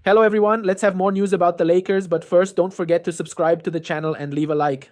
Hello everyone, let's have more news about the Lakers, but first don't forget to subscribe to the channel and leave a like.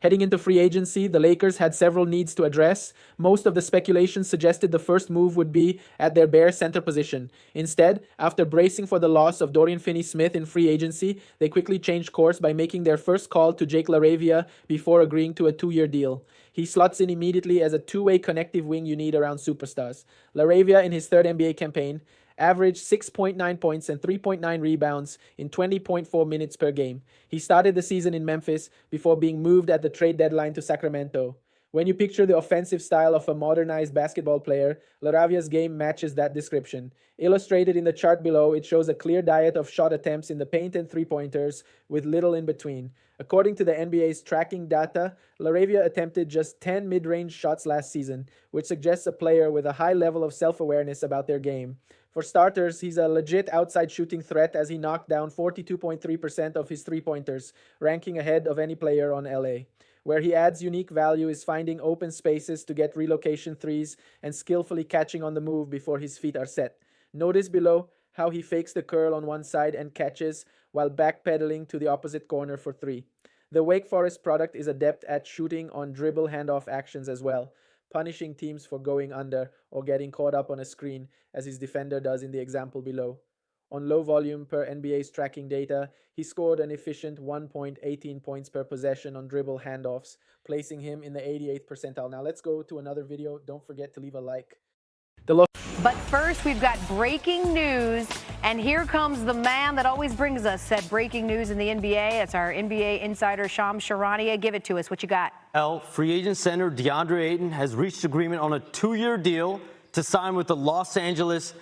Heading into free agency, the Lakers had several needs to address. Most of the speculation suggested the first move would be at their bare center position. Instead, after bracing for the loss of Dorian Finney-Smith in free agency, they quickly changed course by making their first call to Jake LaRavia before agreeing to a 2-year deal. He slots in immediately as a two-way connective wing you need around superstars. LaRavia, in his third NBA campaign, averaged 6.9 points and 3.9 rebounds in 20.4 minutes per game. He started the season in Memphis before being moved at the trade deadline to Sacramento. When you picture the offensive style of a modernized basketball player, LaRavia's game matches that description. Illustrated in the chart below, it shows a clear diet of shot attempts in the paint and three-pointers, with little in between. According to the NBA's tracking data, LaRavia attempted just 10 mid-range shots last season, which suggests a player with a high level of self-awareness about their game. For starters, he's a legit outside shooting threat as he knocked down 42.3% of his three-pointers, ranking ahead of any player on LA. Where he adds unique value is finding open spaces to get relocation threes and skillfully catching on the move before his feet are set. Notice below how he fakes the curl on one side and catches while backpedaling to the opposite corner for three. The Wake Forest product is adept at shooting on dribble handoff actions as well, punishing teams for going under or getting caught up on a screen, as his defender does in the example below. On low volume per NBA's tracking data, he scored an efficient 1.18 points per possession on dribble handoffs, placing him in the 88th percentile. Now let's go to another video. Don't forget to leave a like. But first, we've got breaking news, and here comes the man that always brings us said breaking news in the NBA. It's our NBA insider, Shams Charania. Give it to us. What you got? Free agent center DeAndre Ayton has reached agreement on a 2-year deal to sign with the Los Angeles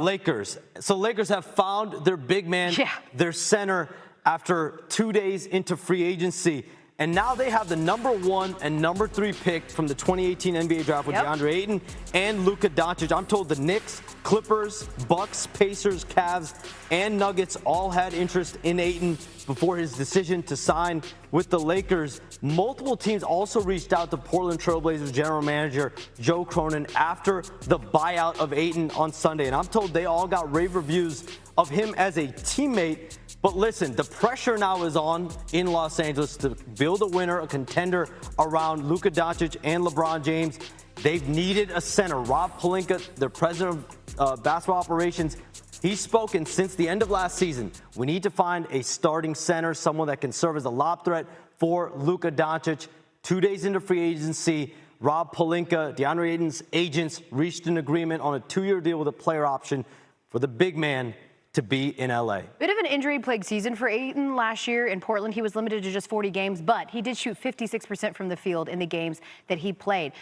Lakers. So Lakers have found their big man, their center, after 2 days into free agency. And now they have the #1 and #3 pick from the 2018 NBA draft with DeAndre Ayton and Luka Doncic. I'm told the Knicks, Clippers, Bucks, Pacers, Cavs, and Nuggets all had interest in Ayton before his decision to sign with the Lakers. Multiple teams also reached out to Portland Trailblazers general manager Joe Cronin after the buyout of Ayton on Sunday. And I'm told they all got rave reviews of him as a teammate. But listen, the pressure now is on in Los Angeles to build a winner, a contender around Luka Doncic and LeBron James. They've needed a center. Rob Pelinka, their president of basketball operations, he's spoken since the end of last season. We need to find a starting center, someone that can serve as a lob threat for Luka Doncic. 2 days into free agency, Rob Pelinka, DeAndre Ayton's agents, reached an agreement on a 2-year deal with a player option for the big man to be in LA. Bit of an injury-plagued season for Ayton last year in Portland. He was limited to just 40 games, but he did shoot 56% from the field in the games that he played.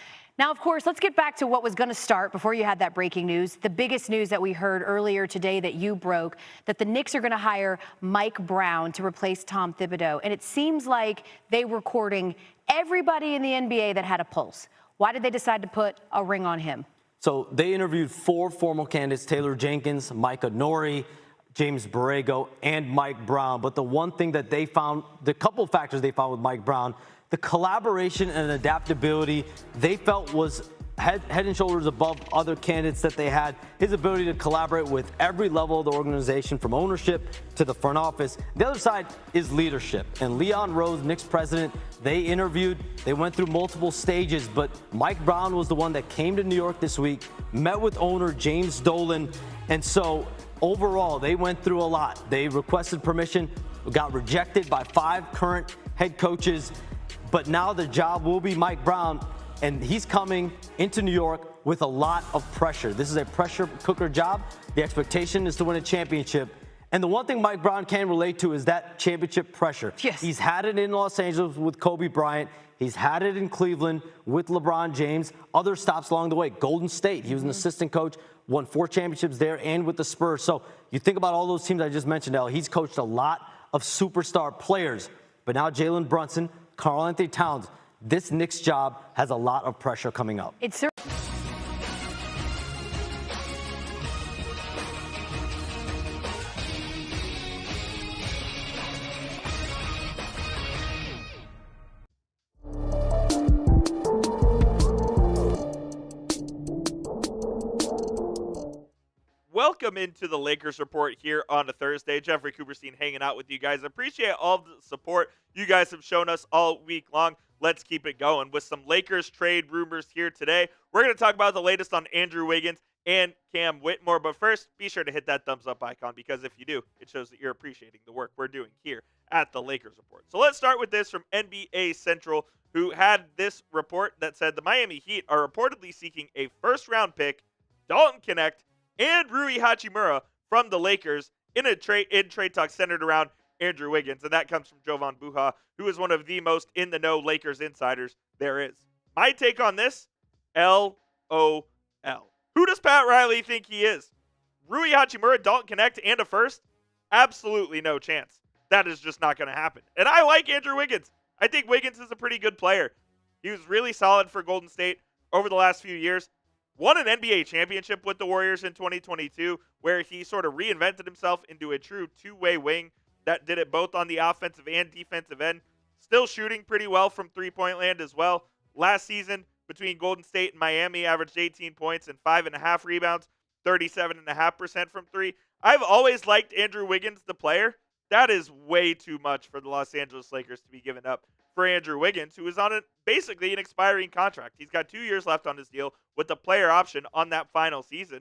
Now, of course, let's get back to what was going to start before you had that breaking news. The biggest news that we heard earlier today that you broke, that the Knicks are going to hire Mike Brown to replace Tom Thibodeau. And it seems like they were courting everybody in the NBA that had a pulse. Why did they decide to put a ring on him? So they interviewed 4 formal candidates: Taylor Jenkins, Micah Nori, James Borrego, and Mike Brown. But the one thing that they found, the couple factors they found with Mike Brown, the collaboration and adaptability they felt was head and shoulders above other candidates that they had. His ability to collaborate with every level of the organization, from ownership to the front office. The other side is leadership. And Leon Rose, Knicks president, they interviewed, they went through multiple stages, but Mike Brown was the one that came to New York this week, met with owner James Dolan, and so overall, they went through a lot. They requested permission, got rejected by 5 current head coaches, but now the job will be Mike Brown, and he's coming into New York with a lot of pressure. This is a pressure cooker job. The expectation is to win a championship. And the one thing Mike Brown can relate to is that championship pressure. Yes. He's had it in Los Angeles with Kobe Bryant. He's had it in Cleveland with LeBron James. Other stops along the way. Golden State, he was an assistant coach, won 4 championships there and with the Spurs. So you think about all those teams I just mentioned, El, he's coached a lot of superstar players. But now Jalen Brunson, Karl Anthony Towns, this Knicks job has a lot of pressure coming up. It's Welcome welcome into the Lakers report here on a Thursday. Jeffrey Cooperstein hanging out with you guys. Appreciate all the support you guys have shown us all week long. Let's keep it going with some Lakers trade rumors here today. We're going to talk about the latest on Andrew Wiggins and Cam Whitmore. But first, be sure to hit that thumbs up icon, because if you do, it shows that you're appreciating the work we're doing here at the Lakers report. So let's start with this from NBA Central, who had this report that said the Miami Heat are reportedly seeking a first-round pick, Dalton Knecht, and Rui Hachimura from the Lakers in trade talks centered around Andrew Wiggins. And that comes from Jovan Buha, who is one of the most in-the-know Lakers insiders there is. My take on this, LOL. Who does Pat Riley think he is? Rui Hachimura, Dalton Knecht, and a first? Absolutely no chance. That is just not going to happen. And I like Andrew Wiggins. I think Wiggins is a pretty good player. He was really solid for Golden State over the last few years. Won an NBA championship with the Warriors in 2022, where he sort of reinvented himself into a true two-way wing that did it both on the offensive and defensive end. Still shooting pretty well from three-point land as well. Last season, between Golden State and Miami, averaged 18 points and 5.5 rebounds, 37.5% from three. I've always liked Andrew Wiggins, the player. That is way too much for the Los Angeles Lakers to be given up for Andrew Wiggins, who is on basically an expiring contract. He's got 2 years left on his deal with the player option on that final season.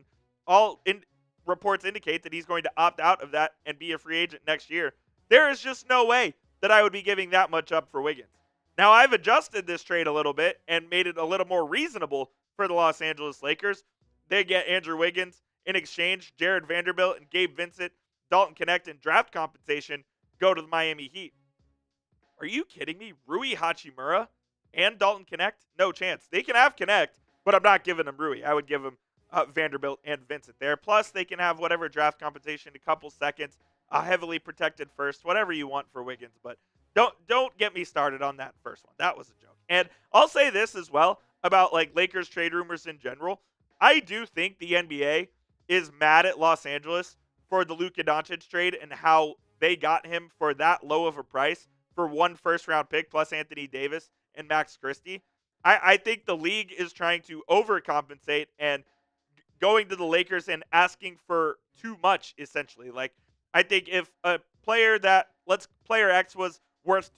Reports indicate that he's going to opt out of that and be a free agent next year. There is just no way that I would be giving that much up for Wiggins. Now, I've adjusted this trade a little bit and made it a little more reasonable for the Los Angeles Lakers. They get Andrew Wiggins. In exchange, Jared Vanderbilt and Gabe Vincent, Dalton Knecht, and draft compensation go to the Miami Heat. Are you kidding me? Rui Hachimura and Dalton Knecht? No chance. They can have Knecht, but I'm not giving them Rui. I would give them Vanderbilt and Vincent there. Plus, they can have whatever draft compensation, a couple seconds, a heavily protected first, whatever you want for Wiggins. But don't get me started on that first one. That was a joke. And I'll say this as well about like Lakers trade rumors in general. I do think the NBA is mad at Los Angeles for the Luka Doncic trade and how they got him for that low of a price for one first-round pick plus Anthony Davis and Max Christie. I think the league is trying to overcompensate and going to the Lakers and asking for too much, essentially. Like, I think if a player player X was worth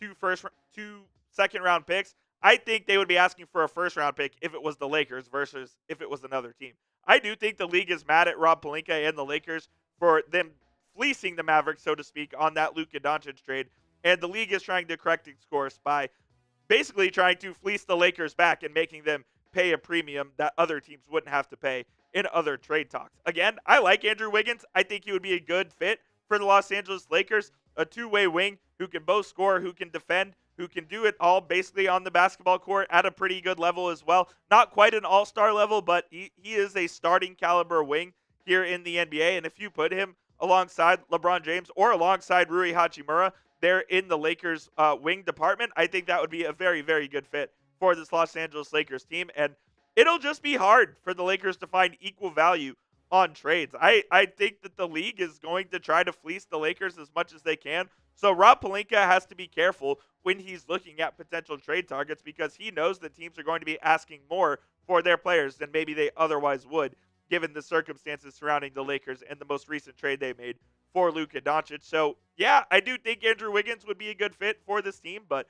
two second-round picks, I think they would be asking for a first-round pick if it was the Lakers versus if it was another team. I do think the league is mad at Rob Pelinka and the Lakers for them fleecing the Mavericks, so to speak, on that Luka Doncic trade. And the league is trying to correct its course by basically trying to fleece the Lakers back and making them pay a premium that other teams wouldn't have to pay in other trade talks. Again, I like Andrew Wiggins. I think he would be a good fit for the Los Angeles Lakers, a two-way wing who can both score, who can defend, who can do it all basically on the basketball court at a pretty good level as well. Not quite an all-star level, but he is a starting caliber wing here in the NBA. And if you put him alongside LeBron James or alongside Rui Hachimura, there in the Lakers wing department, I think that would be a very, very good fit for this Los Angeles Lakers team. And it'll just be hard for the Lakers to find equal value on trades. I think that the league is going to try to fleece the Lakers as much as they can. So Rob Pelinka has to be careful when he's looking at potential trade targets, because he knows that teams are going to be asking more for their players than maybe they otherwise would, given the circumstances surrounding the Lakers and the most recent trade they made for Luka Doncic. So, yeah, I do think Andrew Wiggins would be a good fit for this team, but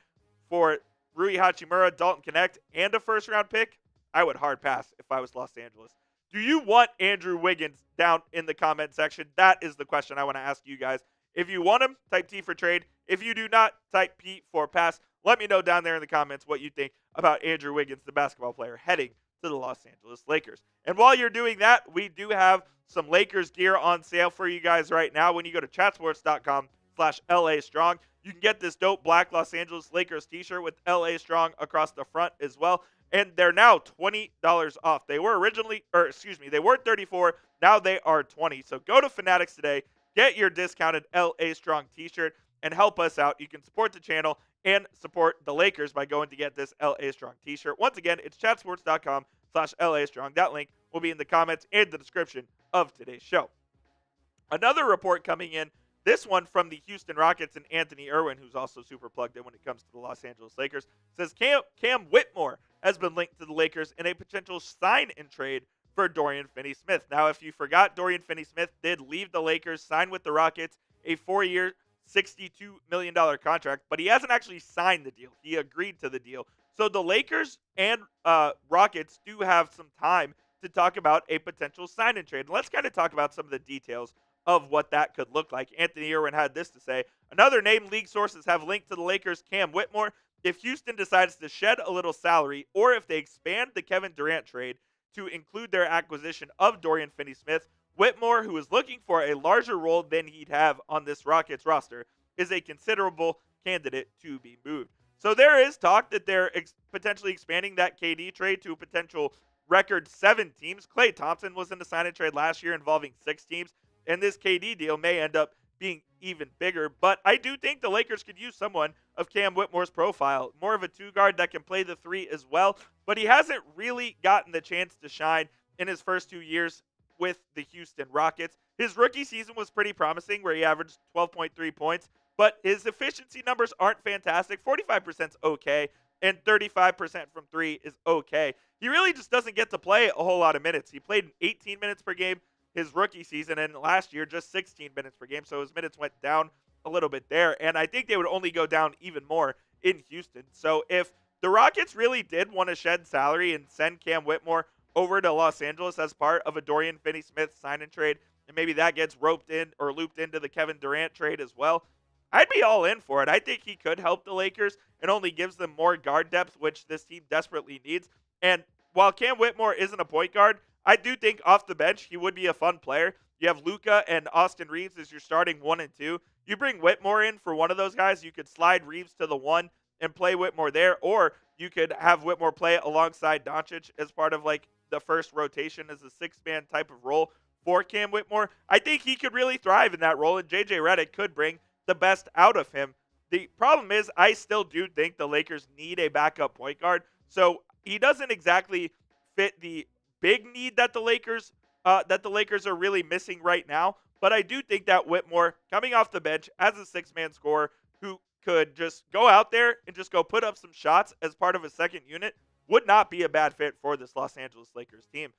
for Rui Hachimura, Dalton Knecht, and a first-round pick, I would hard pass if I was Los Angeles. Do you want Andrew Wiggins? Down in the comment section, that is the question I want to ask you guys. If you want him, type T for trade. If you do not, type P for pass. Let me know down there in the comments what you think about Andrew Wiggins, the basketball player, heading to the Los Angeles Lakers. And while you're doing that, we do have some Lakers gear on sale for you guys right now. When you go to chatsports.com/LA Strong, you can get this dope black Los Angeles Lakers t-shirt with LA Strong across the front as well. And they're now $20 off. They were they were $34. Now they are $20. So go to Fanatics today, get your discounted LA Strong t-shirt, and help us out. You can support the channel and support the Lakers by going to get this LA Strong t-shirt. Once again, it's chatsports.com/LA Strong. That link will be in the comments and the description of today's show. Another report coming in, this one from the Houston Rockets and Anthony Irwin, who's also super plugged in when it comes to the Los Angeles Lakers, says Cam Whitmore has been linked to the Lakers in a potential sign and trade for Dorian Finney-Smith. Now, if you forgot, Dorian Finney-Smith did leave the Lakers, sign with the Rockets, a 4-year, $62 million contract, but he hasn't actually signed the deal. He agreed to the deal. So the Lakers and Rockets do have some time to talk about a potential sign and trade. And let's kind of talk about some of the details of what that could look like. Anthony Irwin had this to say. Another name league sources have linked to the Lakers, Cam Whitmore. If Houston decides to shed a little salary, or if they expand the Kevin Durant trade to include their acquisition of Dorian Finney-Smith, Whitmore, who is looking for a larger role than he'd have on this Rockets roster, is a considerable candidate to be moved. So there is talk that they're potentially expanding that KD trade to a potential record 7 teams. Klay Thompson was in the sign and trade last year involving 6 teams, and this KD deal may end up being even bigger. But I do think the Lakers could use someone of Cam Whitmore's profile, more of a 2-guard that can play the 3 as well, but he hasn't really gotten the chance to shine in his first 2 years with the Houston Rockets. His rookie season was pretty promising, where he averaged 12.3 points, but his efficiency numbers aren't fantastic. 45% is okay, and 35% from 3 is okay. He really just doesn't get to play a whole lot of minutes. He played 18 minutes per game his rookie season, and last year just 16 minutes per game, so his minutes went down a little bit there, and I think they would only go down even more in Houston. So if the Rockets really did want to shed salary and send Cam Whitmore over to Los Angeles as part of a Dorian Finney-Smith sign and trade, and maybe that gets roped in or looped into the Kevin Durant trade as well, I'd be all in for it. I think he could help the Lakers and only gives them more guard depth, which this team desperately needs. And while Cam Whitmore isn't a point guard, I do think off the bench he would be a fun player. You have Luka and Austin Reeves as your starting 1 and 2. You bring Whitmore in for one of those guys, you could slide Reeves to the 1 and play Whitmore there, or you could have Whitmore play alongside Doncic as part of like the first rotation as a 6-man type of role for Cam Whitmore. I think he could really thrive in that role, and JJ Redick could bring the best out of him. The problem is I still do think the Lakers need a backup point guard, so he doesn't exactly fit the big need that the Lakers are really missing right now. But I do think that Whitmore, coming off the bench as a 6-man scorer who could just go out there and just go put up some shots as part of a second unit, would not be a bad fit for this Los Angeles Lakers team.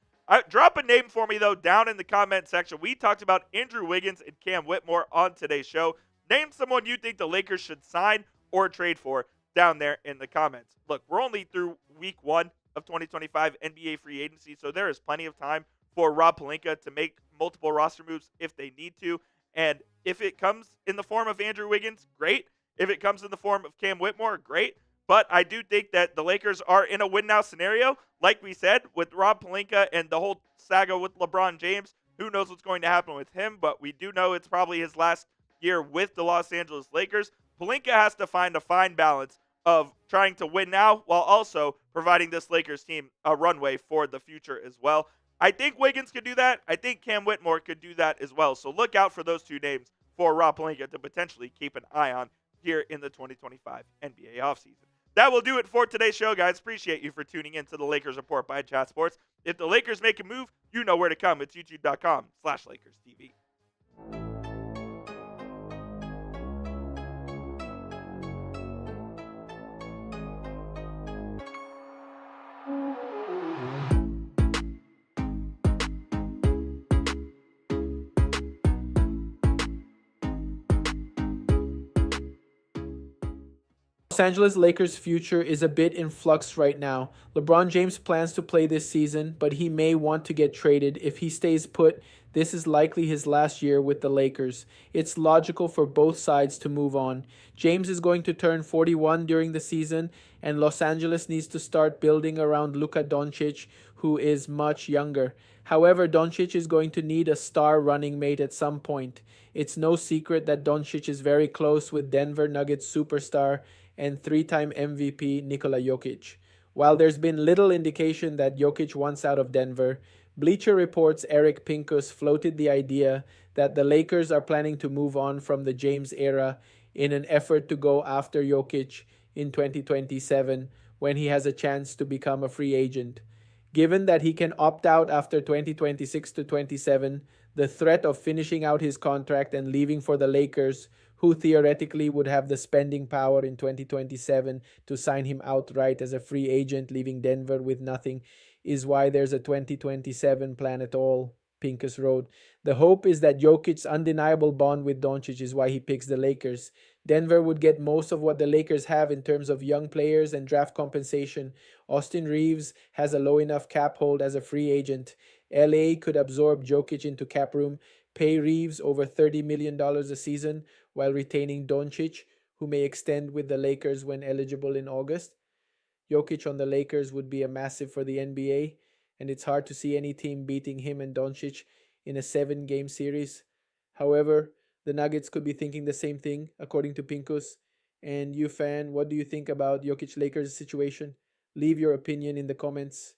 Drop a name for me, though, down in the comment section. We talked about Andrew Wiggins and Cam Whitmore on today's show. Name someone you think the Lakers should sign or trade for down there in the comments. Look, we're only through week 1 of 2025 NBA free agency, so there is plenty of time for Rob Pelinka to make multiple roster moves if they need to. And if it comes in the form of Andrew Wiggins, great. If it comes in the form of Cam Whitmore, great. But I do think that the Lakers are in a win-now scenario, like we said, with Rob Pelinka and the whole saga with LeBron James. Who knows what's going to happen with him, but we do know it's probably his last year with the Los Angeles Lakers. Pelinka has to find a fine balance of trying to win now while also providing this Lakers team a runway for the future as well. I think Wiggins could do that. I think Cam Whitmore could do that as well. So look out for those 2 names for Rob Pelinka to potentially keep an eye on here in the 2025 NBA offseason. That will do it for today's show, guys. Appreciate you for tuning in to the Lakers Report by Chat Sports. If the Lakers make a move, you know where to come. It's youtube.com/LakersTV. Los Angeles Lakers' future is a bit in flux right now. LeBron James plans to play this season, but he may want to get traded. If he stays put, this is likely his last year with the Lakers. It's logical for both sides to move on. James is going to turn 41 during the season, and Los Angeles needs to start building around Luka Doncic, who is much younger. However, Doncic is going to need a star running mate at some point. It's no secret that Doncic is very close with Denver Nuggets superstar and 3-time MVP Nikola Jokic. While there's been little indication that Jokic wants out of Denver, Bleacher Report's Eric Pincus floated the idea that the Lakers are planning to move on from the James era in an effort to go after Jokic in 2027 when he has a chance to become a free agent. Given that he can opt out after 2026 to 27, the threat of finishing out his contract and leaving for the Lakers, who theoretically would have the spending power in 2027 to sign him outright as a free agent, leaving Denver with nothing, is why there's a 2027 plan at all, Pincus wrote. The hope is that Jokic's undeniable bond with Doncic is why he picks the Lakers. Denver would get most of what the Lakers have in terms of young players and draft compensation. Austin Reeves has a low enough cap hold as a free agent. LA could absorb Jokic into cap room, pay Reeves over $30 million a season while retaining Doncic, who may extend with the Lakers when eligible in August. Jokic on the Lakers would be a massive for the NBA, and it's hard to see any team beating him and Doncic in a 7-game series. However, the Nuggets could be thinking the same thing, according to Pincus. And you, fan, what do you think about Jokic Lakers situation? Leave your opinion in the comments.